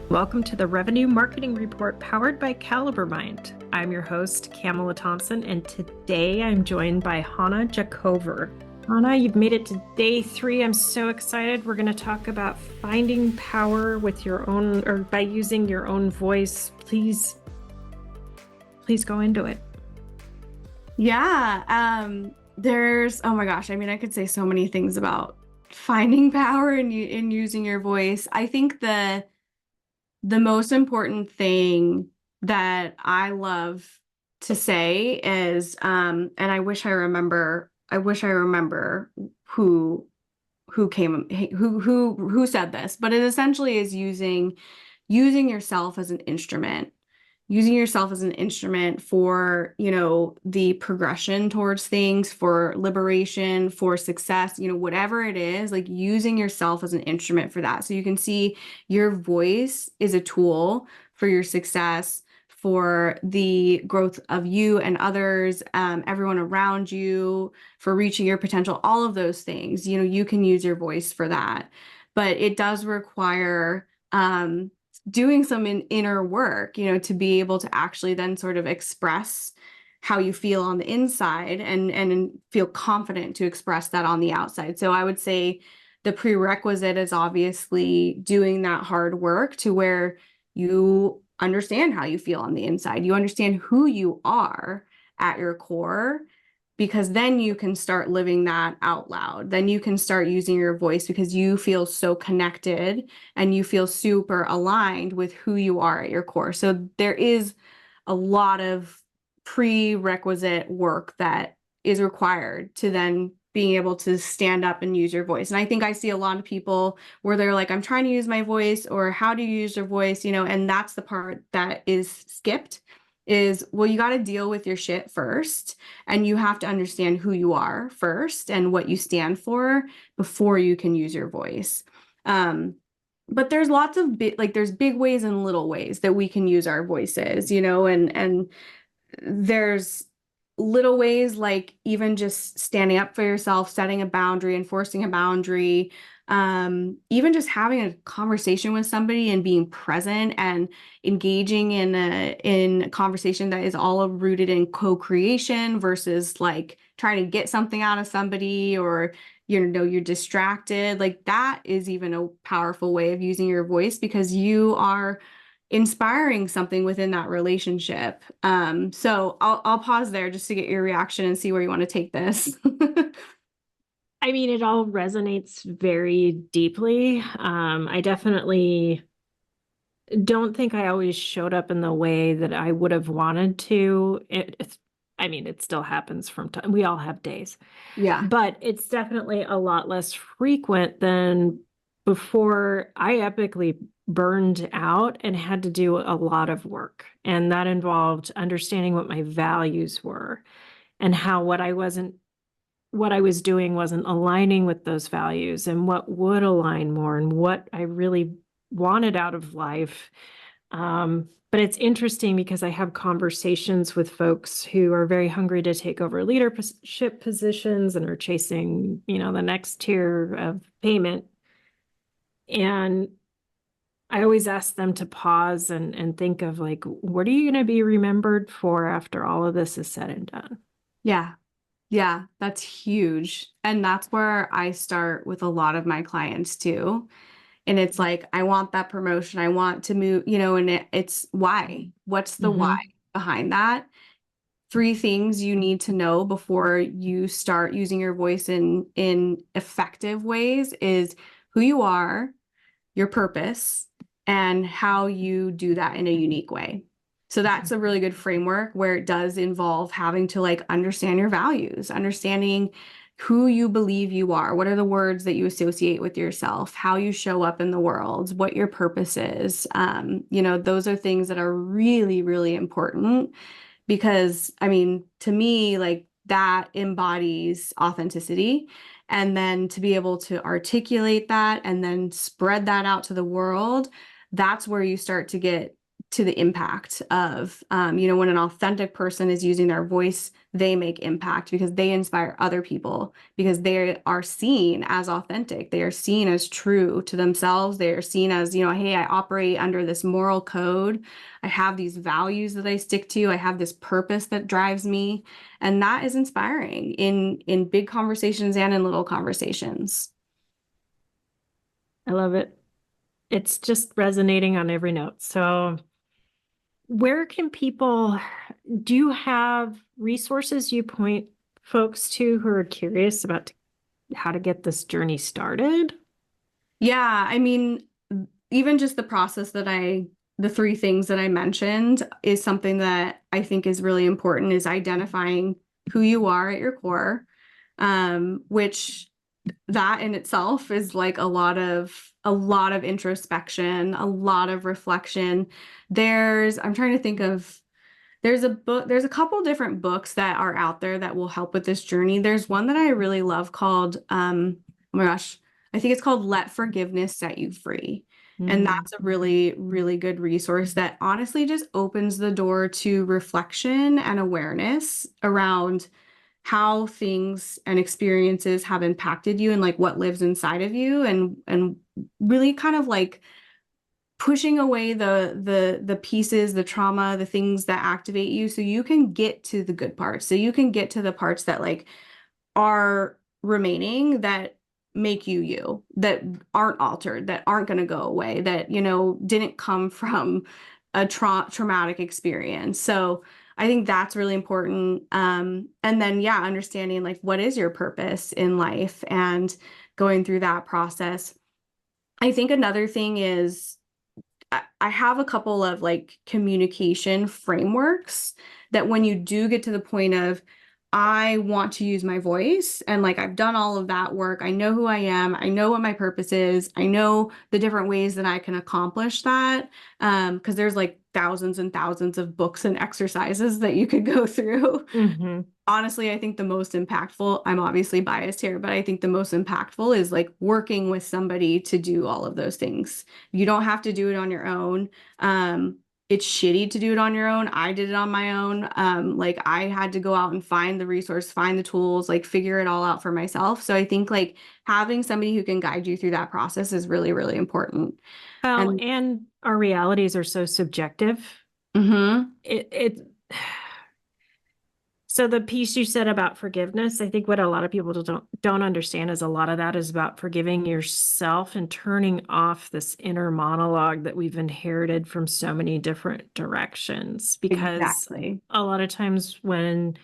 Welcome to the Revenue Marketing Report powered by CaliberMind. I'm your host, Camela Thompson, and today I'm joined by Hana Jacover. Hana, you've made it to day 3. I'm so excited. We're going to talk about finding power with your own, or by using your own voice. Please go into it. Yeah, oh my gosh, I could say so many things about finding power in using your voice. I think the most important thing that I love to say is, and I wish I remember who said this, but it essentially is using yourself as an instrument. Using yourself as an instrument for, the progression towards things, for liberation, for success, whatever it is, like using yourself as an instrument for that. So you can see your voice is a tool for your success, for the growth of you and others, everyone around you, for reaching your potential, all of those things. You can use your voice for that, but it does require, doing some inner work, to be able to actually then sort of express how you feel on the inside and feel confident to express that on the outside. So I would say the prerequisite is obviously doing that hard work to where you understand how you feel on the inside. You understand who you are at your core, because then you can start living that out loud. Then you can start using your voice because you feel so connected and you feel super aligned with who you are at your core. So there is a lot of prerequisite work that is required to then being able to stand up and use your voice. And I think I see a lot of people where they're like, I'm trying to use my voice, or how do you use your voice? And that's the part that is skipped is, well, you got to deal with your shit first, and you have to understand who you are first and what you stand for before you can use your voice. But there's lots of there's big ways and little ways that we can use our voices, and there's little ways, like even just standing up for yourself, setting a boundary, enforcing a boundary, even just having a conversation with somebody and being present and engaging in a conversation that is all rooted in co-creation versus like trying to get something out of somebody, or you're distracted. Like that is even a powerful way of using your voice, because you are inspiring something within that relationship. So I'll pause there just to get your reaction and see where you want to take this. I mean, it all resonates very deeply. I definitely don't think I always showed up in the way that I would have wanted to. It still happens from time. We all have days. Yeah. But it's definitely a lot less frequent than before. I epically burned out and had to do a lot of work. And that involved understanding what my values were and how what I was doing wasn't aligning with those values, and what would align more and what I really wanted out of life. But it's interesting because I have conversations with folks who are very hungry to take over leadership positions and are chasing, the next tier of payment. And I always ask them to pause and think of like, what are you going to be remembered for after all of this is said and done? Yeah. Yeah, that's huge. And that's where I start with a lot of my clients too. And it's like, I want that promotion. I want to move, and it's why. What's the why behind that? 3 things you need to know before you start using your voice in effective ways is who you are, your purpose, and how you do that in a unique way. So that's a really good framework where it does involve having to understand your values, understanding who you believe you are, what are the words that you associate with yourself, how you show up in the world, what your purpose is. Those are things that are really, really important, because to me, that embodies authenticity. And then to be able to articulate that and then spread that out to the world, that's where you start to get to the impact of, when an authentic person is using their voice, they make impact because they inspire other people, because they are seen as authentic. They are seen as true to themselves. They are seen as, hey, I operate under this moral code. I have these values that I stick to. I have this purpose that drives me. And that is inspiring in big conversations and in little conversations. I love it. It's just resonating on every note. So where can people, do you have resources you point folks to who are curious about how to get this journey started? Yeah, I mean, even just the process the three things that I mentioned is something that I think is really important, is identifying who you are at your core, which that in itself is like a lot of introspection, a lot of reflection. I'm trying to think of, there's a couple different books that are out there that will help with this journey. There's one that I really love called, oh my gosh, I think it's called Let Forgiveness Set You Free. And that's a really, really good resource that honestly just opens the door to reflection and awareness around how things and experiences have impacted you and like what lives inside of you, and really kind of like pushing away the pieces, the trauma, the things that activate you, so you can get to the good parts. So you can get to the parts that like are remaining, that make you, that aren't altered, that aren't going to go away, that, didn't come from a traumatic experience. So I think that's really important. And then, yeah, understanding like what is your purpose in life and going through that process. I think another thing is I have a couple of like communication frameworks that when you do get to the point of, I want to use my voice, and like I've done all of that work, I know who I am, I know what my purpose is, I know the different ways that I can accomplish that. Because there's like thousands and thousands of books and exercises that you could go through. Honestly, I think the most impactful, I'm obviously biased here, but I think the most impactful is like working with somebody to do all of those things. You don't have to do it on your own. It's shitty to do it on your own. I did it on my own. Like I had to go out and find the resource, find the tools, like figure it all out for myself. So I think like having somebody who can guide you through that process is really, really important. Well, and our realities are so subjective. It So the piece you said about forgiveness, I think what a lot of people don't understand is a lot of that is about forgiving yourself and turning off this inner monologue that we've inherited from so many different directions. Because Exactly. a lot of times when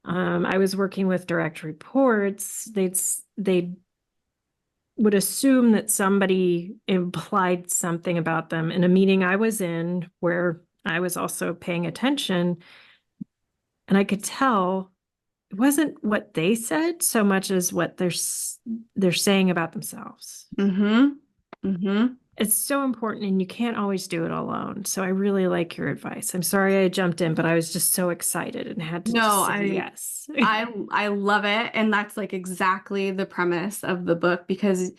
I was working with direct reports, they would assume that somebody implied something about them in a meeting I was in where I was also paying attention. And I could tell it wasn't what they said so much as what they're saying about themselves. It's so important, and you can't always do it alone. So I really like your advice. I'm sorry I jumped in, but I was just so excited and had to just say yes. I love it. And that's like exactly the premise of the book, because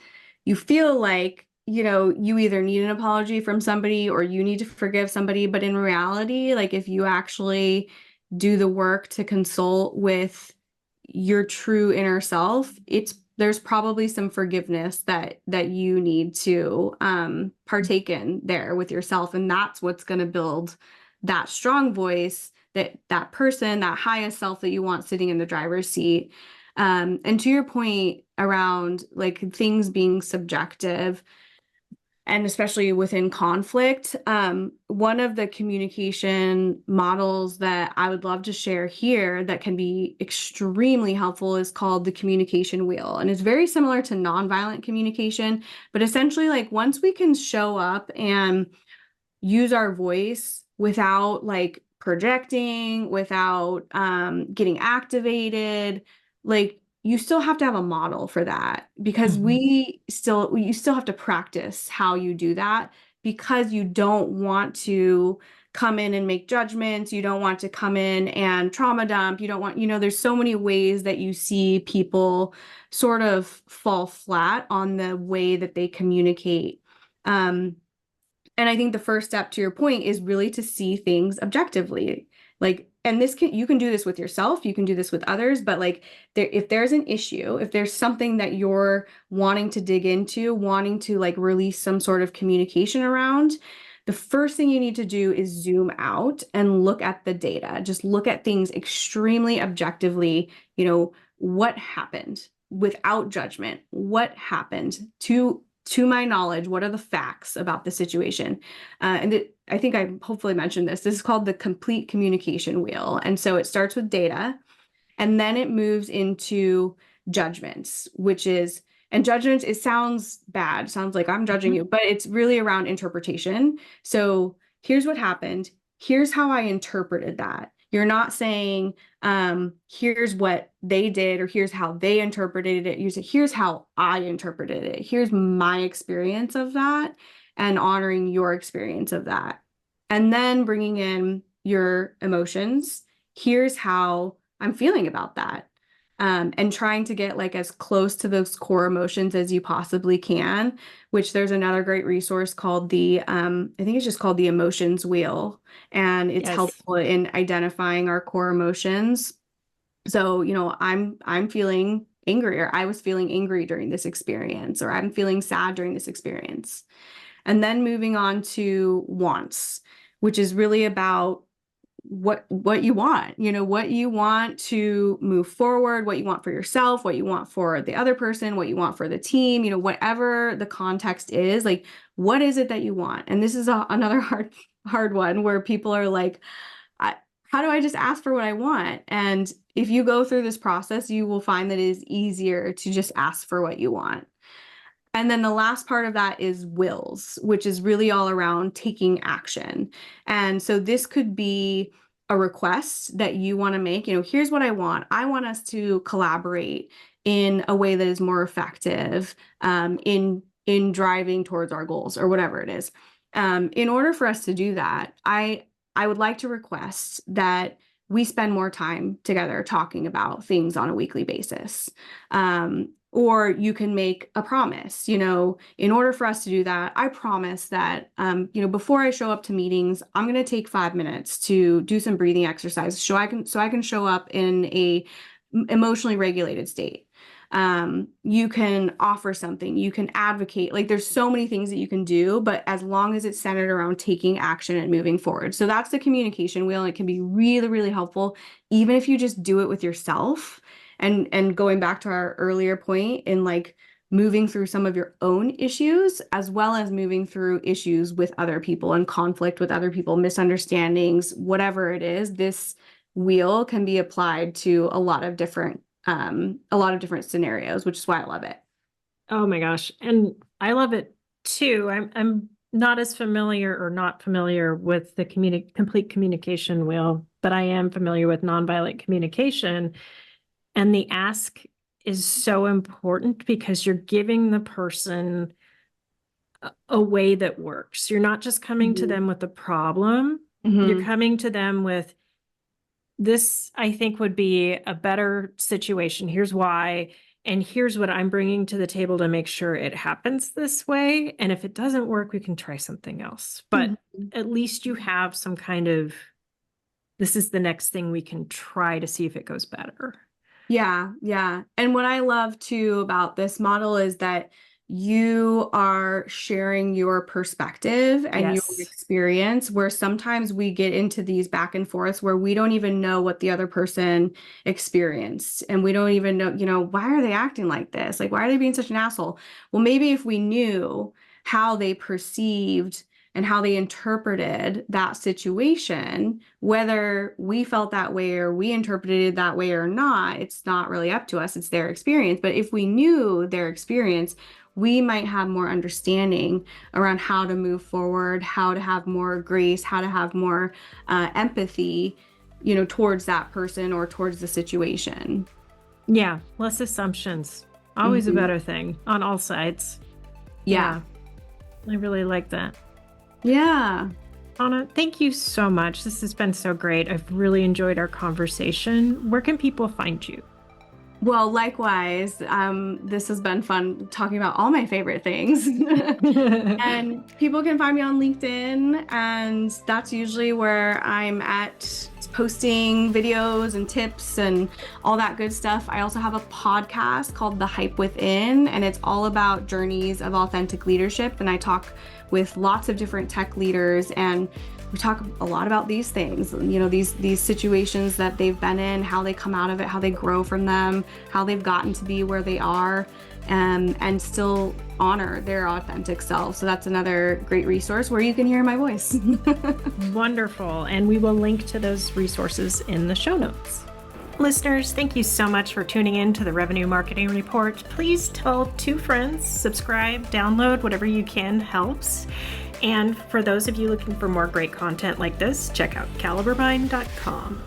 you feel like, you either need an apology from somebody or you need to forgive somebody. But in reality, like if you actually do the work to consult with your true inner self, there's probably some forgiveness that you need to partake in there with yourself, and that's what's going to build that strong voice, that person, that highest self that you want sitting in the driver's seat. And to your point around like things being subjective, and especially within conflict, one of the communication models that I would love to share here that can be extremely helpful is called the communication wheel. And it's very similar to nonviolent communication, but essentially like once we can show up and use our voice without like projecting, without getting activated, like you still have to have a model for that, because you still have to practice how you do that, because you don't want to come in and make judgments. You don't want to come in and trauma dump. You don't want, there's so many ways that you see people sort of fall flat on the way that they communicate. And I think the first step, to your point, is really to see things objectively. Like, and you can do this with yourself, you can do this with others, but like if there's an issue, if there's something that you're wanting to dig into, wanting to like release some sort of communication around, the first thing you need to do is zoom out and look at the data. Just look at things extremely objectively. What happened without judgment? What happened to my knowledge? What are the facts about the situation? I think I hopefully mentioned this. This is called the complete communication wheel. And so it starts with data, and then it moves into judgments, and judgments, it sounds bad, sounds like I'm judging you, but it's really around interpretation. So here's what happened. Here's how I interpreted that. You're not saying, here's what they did, or here's how they interpreted it. You say, here's how I interpreted it. Here's my experience of that, and honoring your experience of that. And then bringing in your emotions. Here's how I'm feeling about that. And trying to get like as close to those core emotions as you possibly can, which there's another great resource called I think it's just called the emotions wheel. And it's helpful in identifying our core emotions. So, I'm feeling angry, or I was feeling angry during this experience, or I'm feeling sad during this experience. And then moving on to wants, which is really about what you want, what you want to move forward, what you want for yourself, what you want for the other person, what you want for the team, whatever the context is, like, what is it that you want? And this is another hard one, where people are like, how do I just ask for what I want? And if you go through this process, you will find that it is easier to just ask for what you want. And then the last part of that is wills, which is really all around taking action. And so this could be a request that you want to make. Here's what I want. I want us to collaborate in a way that is more effective in driving towards our goals, or whatever it is. In order for us to do that, I would like to request that we spend more time together talking about things on a weekly basis. Or you can make a promise, in order for us to do that, I promise that, before I show up to meetings, I'm going to take 5 minutes to do some breathing exercise so I can show up in a emotionally regulated state. You can offer something, you can advocate, like there's so many things that you can do, but as long as it's centered around taking action and moving forward. So that's the communication wheel. And it can be really, really helpful, even if you just do it with yourself. And going back to our earlier point, in like moving through some of your own issues, as well as moving through issues with other people and conflict with other people, misunderstandings, whatever it is, this wheel can be applied to a lot of different scenarios, which is why I love it. Oh my gosh. And I love it too. I'm not as familiar, or not familiar with the complete communication wheel, but I am familiar with nonviolent communication. And the ask is so important, because you're giving the person a way that works. You're not just coming to them with a problem. You're coming to them with, this, I think, would be a better situation. Here's why. And here's what I'm bringing to the table to make sure it happens this way. And if it doesn't work, we can try something else. But at least you have some kind of, this is the next thing we can try to see if it goes better. Yeah, yeah. And what I love too about this model is that you are sharing your perspective and your experience, where sometimes we get into these back and forths where we don't even know what the other person experienced. And we don't even know, why are they acting like this? Like, why are they being such an asshole? Well, maybe if we knew how they perceived and how they interpreted that situation, whether we felt that way or we interpreted it that way or not, it's not really up to us. It's their experience. But if we knew their experience, we might have more understanding around how to move forward, how to have more grace, how to have more empathy, towards that person or towards the situation. Yeah, less assumptions. Always a better thing on all sides. Yeah. I really like that. Yeah. Hana, thank you so much. This has been so great. I've really enjoyed our conversation. Where can people find you? Well, likewise, this has been fun talking about all my favorite things. And people can find me on LinkedIn, and that's usually where I'm at posting videos and tips and all that good stuff. I also have a podcast called The Hype Within, and it's all about journeys of authentic leadership. And I talk with lots of different tech leaders, and we talk a lot about these things, you know, these situations that they've been in, how they come out of it, how they grow from them, how they've gotten to be where they are, and still honor their authentic self. So that's another great resource where you can hear my voice. Wonderful. And we will link to those resources in the show notes. Listeners, thank you so much for tuning in to the Revenue Marketing Report. Please tell 2 friends, subscribe, download, whatever you can helps. And for those of you looking for more great content like this, check out calibermind.com.